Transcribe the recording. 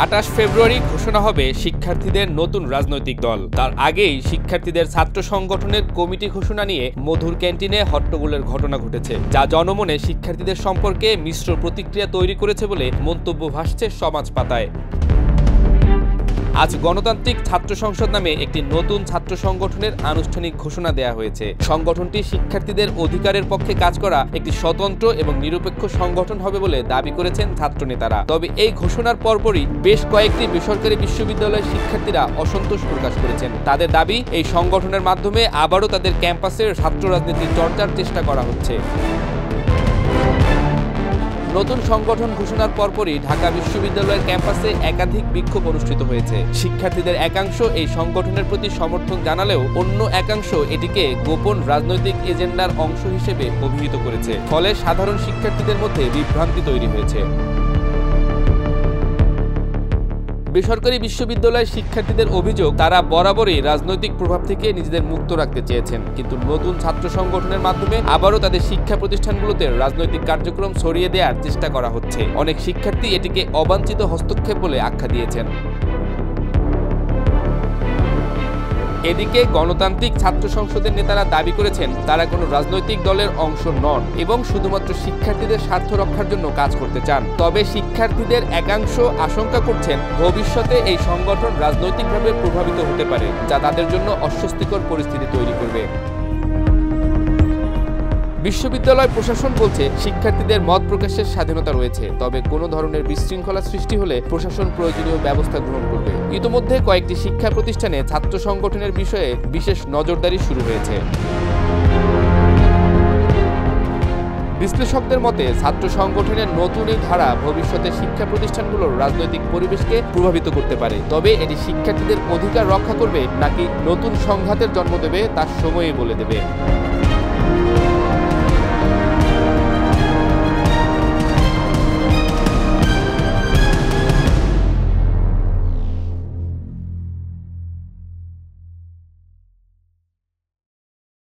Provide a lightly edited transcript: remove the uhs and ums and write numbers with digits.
28 ফেব্রুয়ারি ঘোষণা হবে শিক্ষার্থীদের নতুন রাজনৈতিক দল। তার আগেই শিক্ষার্থীদের ছাত্র সংগঠনের কমিটি ঘোষণা নিয়ে মধুর ক্যান্টিনে হট্টগোলের ঘটনা ঘটেছে, যা জনমনে শিক্ষার্থীদের সম্পর্কে মিশ্র প্রতিক্রিয়া তৈরি করেছে বলে মন্তব্য ভাসছে সমাজ পাতায়। আজ গণতান্ত্রিক ছাত্র সংসদ নামে একটি নতুন ছাত্র সংগঠনের আনুষ্ঠানিক ঘোষণা দেয়া হয়েছে। সংগঠনটি শিক্ষার্থীদের অধিকারের পক্ষে কাজ করা একটি স্বতন্ত্র এবং নিরপেক্ষ সংগঠন হবে বলে দাবি করেছেন ছাত্রনেতারা। তবে এই ঘোষণার পরপরই বেশ কয়েকটি বেসরকারি বিশ্ববিদ্যালয়ের শিক্ষার্থীরা অসন্তোষ প্রকাশ করেছেন। তাদের দাবি, এই সংগঠনের মাধ্যমে আবারও তাদের ক্যাম্পাসের ছাত্র রাজনীতি চর্চার চেষ্টা করা হচ্ছে। নতুন সংগঠন ঘোষণার পরপরই ঢাকা বিশ্ববিদ্যালয়ের ক্যাম্পাসে একাধিক বিক্ষোভ অনুষ্ঠিত হয়েছে। শিক্ষার্থীদের একাংশ এই সংগঠনের প্রতি সমর্থন জানালেও অন্য একাংশ এটিকে গোপন রাজনৈতিক এজেন্ডার অংশ হিসেবে অভিহিত করেছে। ফলে সাধারণ শিক্ষার্থীদের মধ্যে বিভ্রান্তি তৈরি হয়েছে। বেসরকারি বিশ্ববিদ্যালয়ের শিক্ষার্থীদের অভিযোগ, তারা বরাবরই রাজনৈতিক প্রভাব থেকে নিজেদের মুক্ত রাখতে চেয়েছেন, কিন্তু নতুন ছাত্র সংগঠনের মাধ্যমে আবারও তাদের শিক্ষা প্রতিষ্ঠানগুলোতে রাজনৈতিক কার্যক্রম ছড়িয়ে দেওয়ার চেষ্টা করা হচ্ছে। অনেক শিক্ষার্থী এটিকে অবাঞ্ছিত হস্তক্ষেপ বলে আখ্যা দিয়েছেন। এদিকে গণতান্ত্রিক ছাত্র সংসদের নেতারা দাবি করেছেন, তারা কোনো রাজনৈতিক দলের অংশ নন এবং শুধুমাত্র শিক্ষার্থীদের স্বার্থ রক্ষার জন্য কাজ করতে চান। তবে শিক্ষার্থীদের একাংশ আশঙ্কা করছেন, ভবিষ্যতে এই সংগঠন রাজনৈতিকভাবে প্রভাবিত হতে পারে, যা তাদের জন্য অস্বস্তিকর পরিস্থিতি তৈরি করবে। বিশ্ববিদ্যালয় প্রশাসন বলছে, শিক্ষার্থীদের মত প্রকাশের স্বাধীনতা রয়েছে, তবে কোনো ধরনের বিশৃঙ্খলা সৃষ্টি হলে প্রশাসন প্রয়োজনীয় ব্যবস্থা গ্রহণ করবে। ইতোমধ্যে কয়েকটি শিক্ষা প্রতিষ্ঠানে ছাত্র সংগঠনের বিষয়ে বিশেষ নজরদারি শুরু হয়েছে। বিশ্লেষকদের মতে, ছাত্র সংগঠনের নতুন এই ধারা ভবিষ্যতে শিক্ষা প্রতিষ্ঠানগুলোর রাজনৈতিক পরিবেশকে প্রভাবিত করতে পারে। তবে এটি শিক্ষার্থীদের অধিকার রক্ষা করবে নাকি নতুন সংঘাতের জন্ম দেবে, তা সময়ই বলে দেবে।